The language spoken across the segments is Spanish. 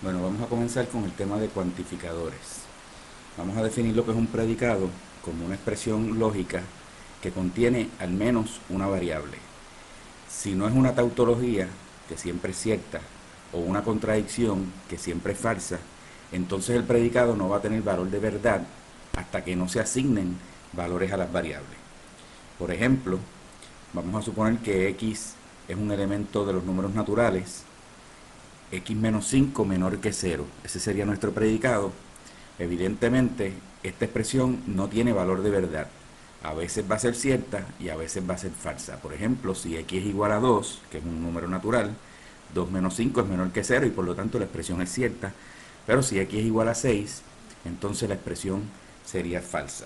Bueno, vamos a comenzar con el tema de cuantificadores. Vamos a definir lo que es un predicado como una expresión lógica que contiene al menos una variable. Si no es una tautología, que siempre es cierta, o una contradicción, que siempre es falsa, entonces el predicado no va a tener valor de verdad hasta que no se asignen valores a las variables. Por ejemplo, vamos a suponer que x es un elemento de los números naturales, x menos 5 menor que 0. Ese sería nuestro predicado. Evidentemente, esta expresión no tiene valor de verdad. A veces va a ser cierta y a veces va a ser falsa. Por ejemplo, si x es igual a 2, que es un número natural, 2 menos 5 es menor que 0 y por lo tanto la expresión es cierta. Pero si x es igual a 6, entonces la expresión sería falsa.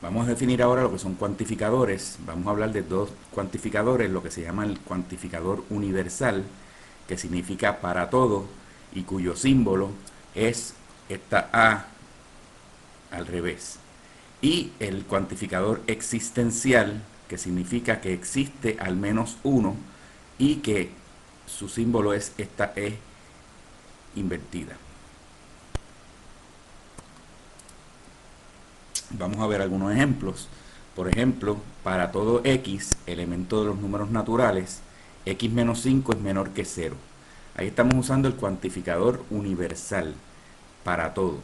Vamos a definir ahora lo que son cuantificadores. Vamos a hablar de dos cuantificadores, lo que se llama el cuantificador universal, que significa para todo y cuyo símbolo es esta A al revés. Y el cuantificador existencial, que significa que existe al menos uno y que su símbolo es esta E invertida. Vamos a ver algunos ejemplos. Por ejemplo, para todo x, elemento de los números naturales, x menos 5 es menor que 0. Ahí estamos usando el cuantificador universal para todo.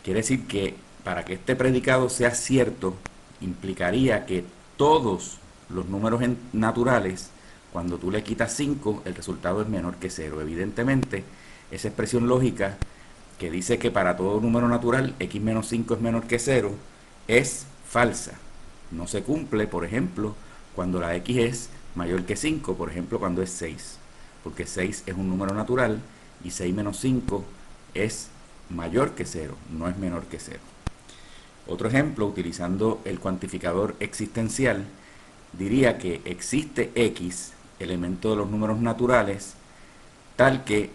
Quiere decir que para que este predicado sea cierto, implicaría que todos los números naturales, cuando tú le quitas 5, el resultado es menor que 0. Evidentemente, esa expresión lógica que dice que para todo número natural x menos 5 es menor que 0, es falsa. No se cumple, por ejemplo, cuando la x es mayor que 5, por ejemplo, cuando es 6, porque 6 es un número natural y 6 menos 5 es mayor que 0, no es menor que 0. Otro ejemplo, utilizando el cuantificador existencial, diría que existe x, elemento de los números naturales, tal que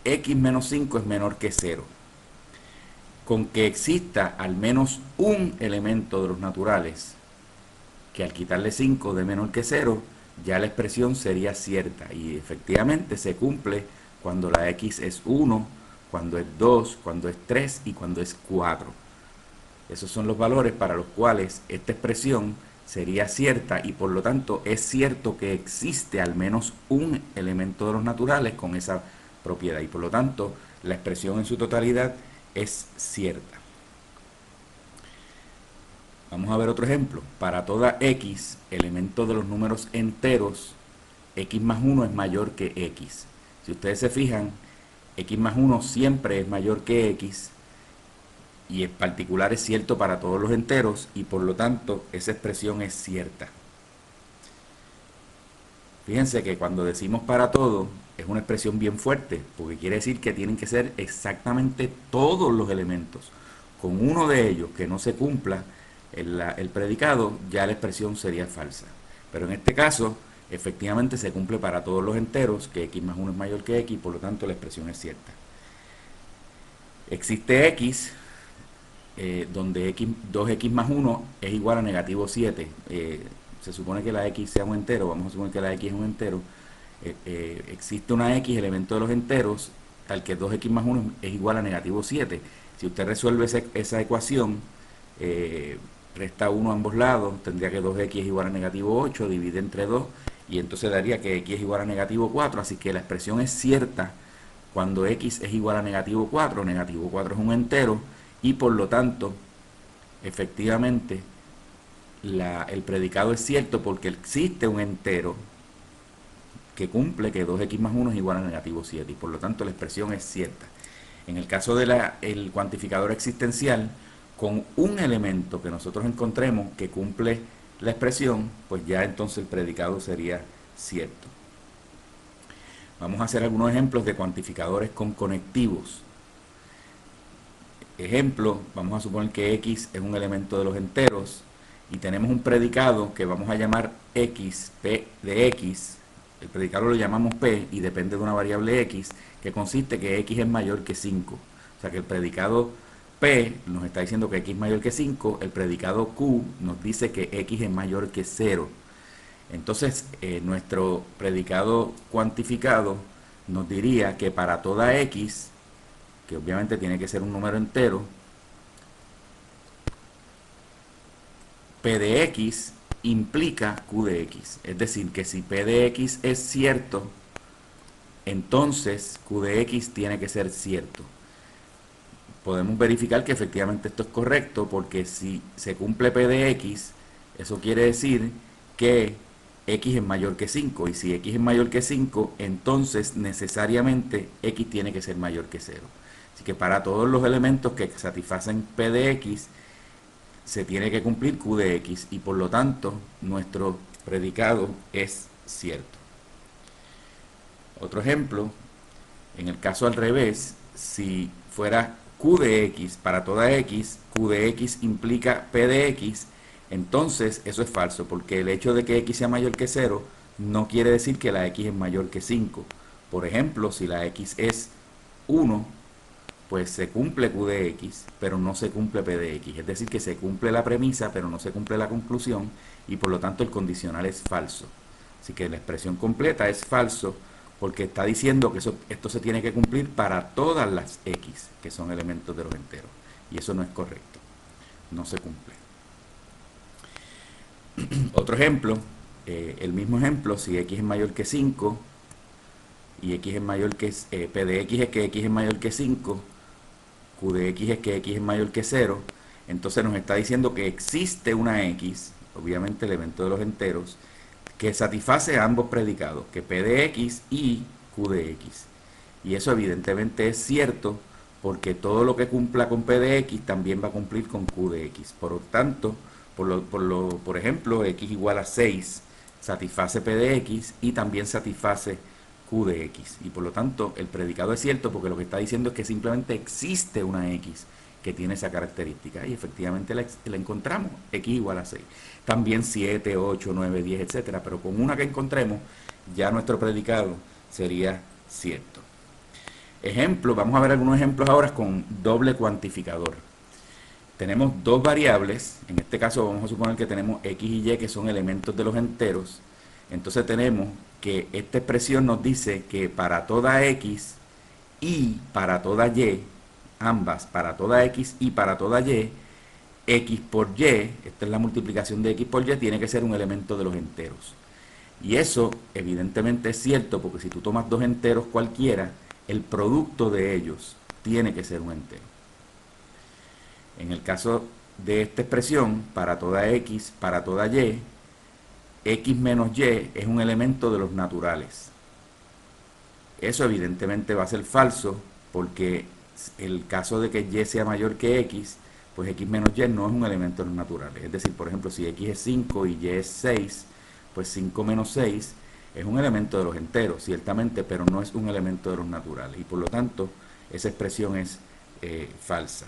x menos 5 es menor que 0. Con que exista al menos un elemento de los naturales que al quitarle 5 de menor que 0, ya la expresión sería cierta y efectivamente se cumple cuando la x es 1, cuando es 2, cuando es 3 y cuando es 4. Esos son los valores para los cuales esta expresión sería cierta y por lo tanto es cierto que existe al menos un elemento de los naturales con esa propiedad y por lo tanto la expresión en su totalidad es cierta. Vamos a ver otro ejemplo. Para toda x, elemento de los números enteros, x más 1 es mayor que x. Si ustedes se fijan, x más 1 siempre es mayor que x y en particular es cierto para todos los enteros y por lo tanto esa expresión es cierta. Fíjense que cuando decimos para todo es una expresión bien fuerte porque quiere decir que tienen que ser exactamente todos los elementos. Con uno de ellos que no se cumpla el predicado, ya la expresión sería falsa. Pero en este caso, efectivamente se cumple para todos los enteros, que x más 1 es mayor que x, por lo tanto la expresión es cierta. Existe x donde x, 2x más 1 es igual a negativo 7. Se supone que la x sea un entero, vamos a suponer que la x es un entero. Existe una x, elemento de los enteros, tal que 2x más 1 es igual a negativo 7. Si usted resuelve esa ecuación, resta 1 a ambos lados, tendría que 2x es igual a negativo 8, divide entre 2 y entonces daría que x es igual a negativo 4, así que la expresión es cierta cuando x es igual a negativo 4 es un entero y por lo tanto, efectivamente, el predicado es cierto porque existe un entero que cumple que 2x más 1 es igual a negativo 7 y por lo tanto la expresión es cierta. En el caso del cuantificador existencial, con un elemento que nosotros encontremos que cumple la expresión, pues ya entonces el predicado sería cierto. Vamos a hacer algunos ejemplos de cuantificadores con conectivos. Ejemplo, vamos a suponer que x es un elemento de los enteros y tenemos un predicado que vamos a llamar x, p de x. El predicado lo llamamos p y depende de una variable x que consiste que x es mayor que 5. O sea que el predicado p nos está diciendo que x es mayor que 5, el predicado q nos dice que x es mayor que 0. Entonces, nuestro predicado cuantificado nos diría que para toda x, que obviamente tiene que ser un número entero, P de x implica Q de x. Es decir, que si P de x es cierto, entonces Q de x tiene que ser cierto. Podemos verificar que efectivamente esto es correcto, porque si se cumple P de x, eso quiere decir que x es mayor que 5, y si x es mayor que 5, entonces necesariamente x tiene que ser mayor que 0. Así que para todos los elementos que satisfacen P de x, se tiene que cumplir Q de x, y por lo tanto nuestro predicado es cierto. Otro ejemplo, en el caso al revés, si fuera Q de x para toda x, Q de x implica P de x, entonces eso es falso, porque el hecho de que x sea mayor que 0 no quiere decir que la x es mayor que 5. Por ejemplo, si la x es 1, pues se cumple Q de x, pero no se cumple P de x. Es decir, que se cumple la premisa, pero no se cumple la conclusión, y por lo tanto el condicional es falso. Así que la expresión completa es falso, porque está diciendo que esto se tiene que cumplir para todas las x, que son elementos de los enteros. Y eso no es correcto. No se cumple. Otro ejemplo, el mismo ejemplo, si x es mayor que 5, y x es mayor que, P de x es que x es mayor que 5, Q de x es que x es mayor que 0, entonces nos está diciendo que existe una x, obviamente elemento de los enteros, que satisface a ambos predicados, que P de x y Q de x. Y eso evidentemente es cierto, porque todo lo que cumpla con P de x también va a cumplir con Q de x. Por lo tanto, por ejemplo, x igual a 6 satisface P de x y también satisface Q de x. Y por lo tanto, el predicado es cierto, porque lo que está diciendo es que simplemente existe una x que tiene esa característica, y efectivamente la encontramos, x igual a 6. También 7, 8, 9, 10, etcétera, pero con una que encontremos, ya nuestro predicado sería cierto. Ejemplo, vamos a ver algunos ejemplos ahora con doble cuantificador. Tenemos dos variables, en este caso vamos a suponer que tenemos x y y, que son elementos de los enteros. Entonces tenemos que esta expresión nos dice que para toda x y para toda y, ambas, para toda x y para toda y, x por y, esta es la multiplicación de x por y, tiene que ser un elemento de los enteros. Y eso evidentemente es cierto, porque si tú tomas dos enteros cualquiera, el producto de ellos tiene que ser un entero. En el caso de esta expresión, para toda x, para toda y, x menos y es un elemento de los naturales. Eso evidentemente va a ser falso, porque el caso de que y sea mayor que x, pues x menos y no es un elemento de los naturales. Es decir, por ejemplo, si x es 5 y y es 6, pues 5 menos 6 es un elemento de los enteros, ciertamente, pero no es un elemento de los naturales. Y por lo tanto, esa expresión es falsa.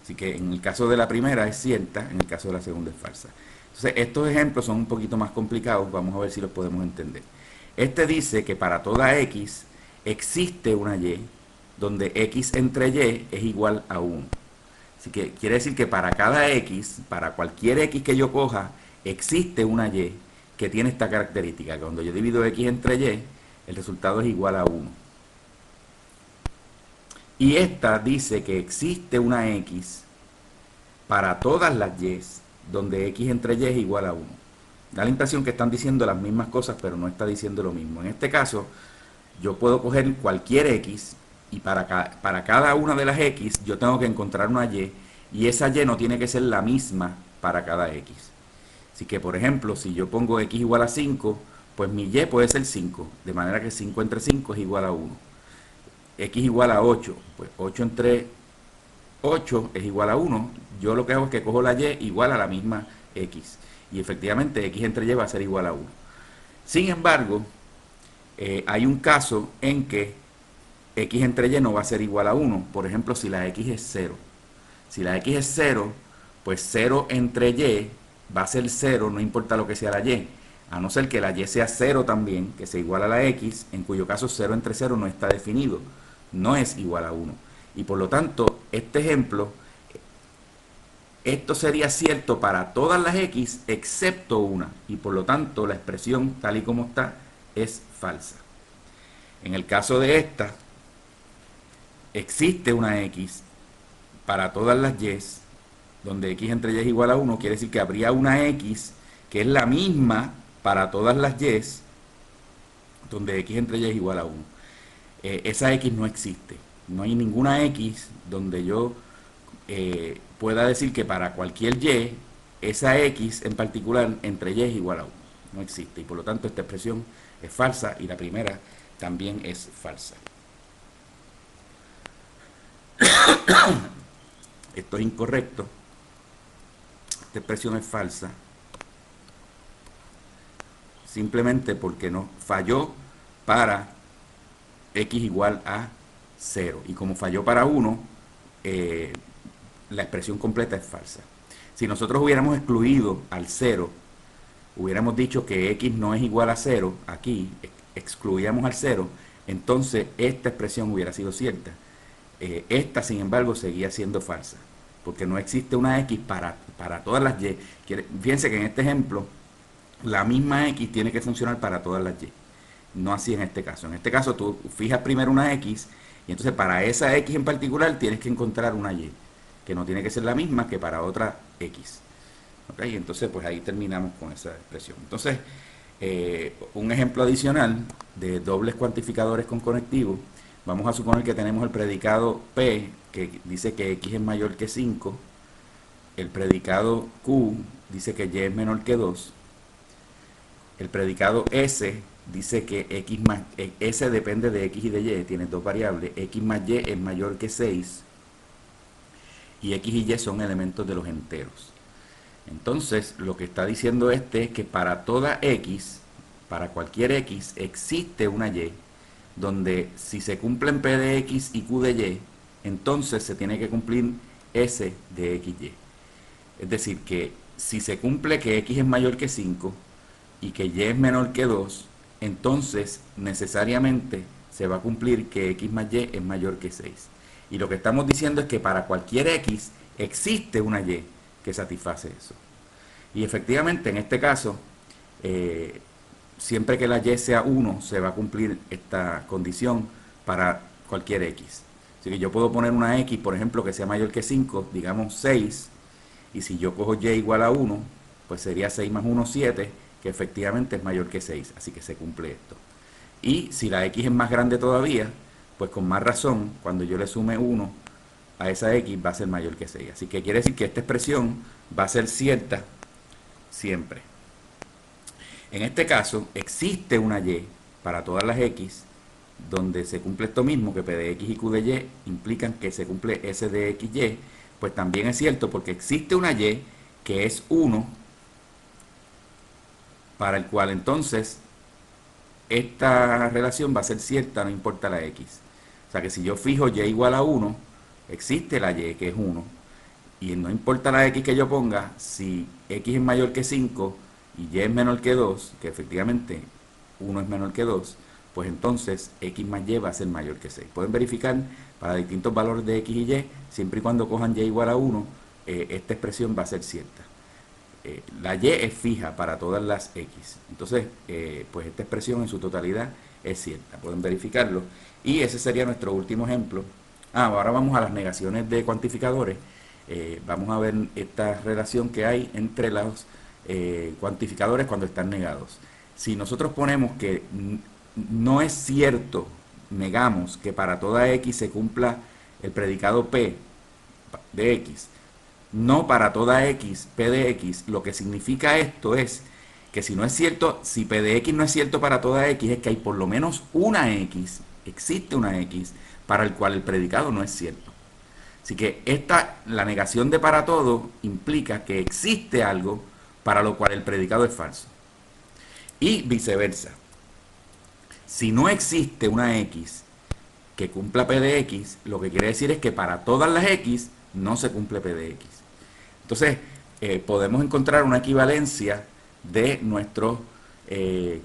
Así que en el caso de la primera es cierta, en el caso de la segunda es falsa. Entonces, estos ejemplos son un poquito más complicados, vamos a ver si los podemos entender. Este dice que para toda x existe una y, donde x entre y es igual a 1. Así que quiere decir que para cada x, para cualquier x que yo coja, existe una y que tiene esta característica, que cuando yo divido x entre y, el resultado es igual a 1. Y esta dice que existe una x para todas las y, donde x entre y es igual a 1. Da la impresión que están diciendo las mismas cosas, pero no está diciendo lo mismo. En este caso, yo puedo coger cualquier x, y para cada una de las x yo tengo que encontrar una y esa y no tiene que ser la misma para cada x. Así que, por ejemplo, si yo pongo x igual a 5, pues mi y puede ser 5, de manera que 5 entre 5 es igual a 1. X igual a 8, pues 8 entre 8 es igual a 1. Yo lo que hago es que cojo la y igual a la misma x, y efectivamente x entre y va a ser igual a 1. Sin embargo, hay un caso en que x entre y no va a ser igual a 1. Por ejemplo, si la x es 0. Si la x es 0, pues 0 entre y va a ser 0, no importa lo que sea la y, a no ser que la y sea 0 también, que sea igual a la x, en cuyo caso 0 entre 0 no está definido, no es igual a 1. Y por lo tanto, este ejemplo, esto sería cierto para todas las x excepto una, y por lo tanto la expresión tal y como está es falsa. En el caso de esta, existe una X para todas las Y, donde X entre Y es igual a 1, quiere decir que habría una X que es la misma para todas las Y, donde X entre Y es igual a 1. Esa X no existe. No hay ninguna X donde yo pueda decir que para cualquier Y, esa X en particular entre Y es igual a 1. No existe. Y por lo tanto esta expresión es falsa y la primera también es falsa. Esto es incorrecto. Esta expresión es falsa. Simplemente porque no falló para X igual a 0. Y como falló para 1, la expresión completa es falsa. Si nosotros hubiéramos excluido al 0, hubiéramos dicho que X no es igual a 0, aquí excluíamos al 0, entonces esta expresión hubiera sido cierta. Esta, sin embargo, seguía siendo falsa, porque no existe una X para todas las Y. Fíjense que en este ejemplo, la misma X tiene que funcionar para todas las Y. No así en este caso. En este caso tú fijas primero una X y entonces para esa X en particular tienes que encontrar una Y, que no tiene que ser la misma que para otra X. ¿Ok? Entonces pues ahí terminamos con esa expresión. Entonces, un ejemplo adicional de dobles cuantificadores con conectivo. Vamos a suponer que tenemos el predicado P, que dice que X es mayor que 5. El predicado Q dice que Y es menor que 2. El predicado S dice que X más, S depende de X y de Y, tiene dos variables, X más Y es mayor que 6, y X y Y son elementos de los enteros. Entonces, lo que está diciendo este es que para toda X, para cualquier X, existe una Y, donde si se cumplen P de X y Q de Y, entonces se tiene que cumplir S de XY. Es decir, que si se cumple que X es mayor que 5 y que Y es menor que 2, entonces necesariamente se va a cumplir que X más Y es mayor que 6. Y lo que estamos diciendo es que para cualquier X existe una Y que satisface eso. Y efectivamente en este caso, siempre que la Y sea 1, se va a cumplir esta condición para cualquier X. Así que yo puedo poner una X, por ejemplo, que sea mayor que 5, digamos 6, y si yo cojo Y igual a 1, pues sería 6 más 1, 7, que efectivamente es mayor que 6, así que se cumple esto. Y si la X es más grande todavía, pues con más razón, cuando yo le sume 1 a esa X va a ser mayor que 6. Así que quiere decir que esta expresión va a ser cierta siempre. En este caso, existe una Y para todas las X, donde se cumple esto mismo, que P de X y Q de Y implican que se cumple S de XY, pues también es cierto porque existe una Y que es 1, para el cual entonces esta relación va a ser cierta, no importa la X. O sea que si yo fijo Y igual a 1, existe la Y que es 1, y no importa la X que yo ponga, si X es mayor que 5 y Y es menor que 2, que efectivamente 1 es menor que 2, pues entonces X más Y va a ser mayor que 6. Pueden verificar para distintos valores de X y Y, siempre y cuando cojan Y igual a 1, esta expresión va a ser cierta. La Y es fija para todas las X. Entonces, pues esta expresión en su totalidad es cierta. Pueden verificarlo. Y ese sería nuestro último ejemplo. Ahora vamos a las negaciones de cuantificadores. Vamos a ver esta relación que hay entre los cuantificadores cuando están negados. Si nosotros ponemos que no es cierto, negamos que para toda X se cumpla el predicado P de X, no para toda X, P de X, lo que significa esto es que si no es cierto, si P de X no es cierto para toda X, es que hay por lo menos una X, existe una X, para el cual el predicado no es cierto. Así que la negación de para todo implica que existe algo para lo cual el predicado es falso. Y viceversa. Si no existe una X que cumpla P de X, lo que quiere decir es que para todas las X no se cumple P de X. Entonces, podemos encontrar una equivalencia de nuestros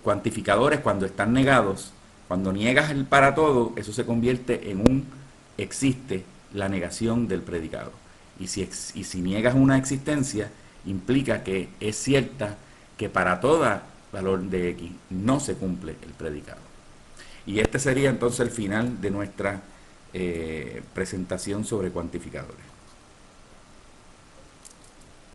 cuantificadores cuando están negados. Cuando niegas el para todo, eso se convierte en un existe, la negación del predicado. Y si niegas una existencia, implica que es cierta que para todo valor de X no se cumple el predicado. Y este sería entonces el final de nuestra presentación sobre cuantificadores.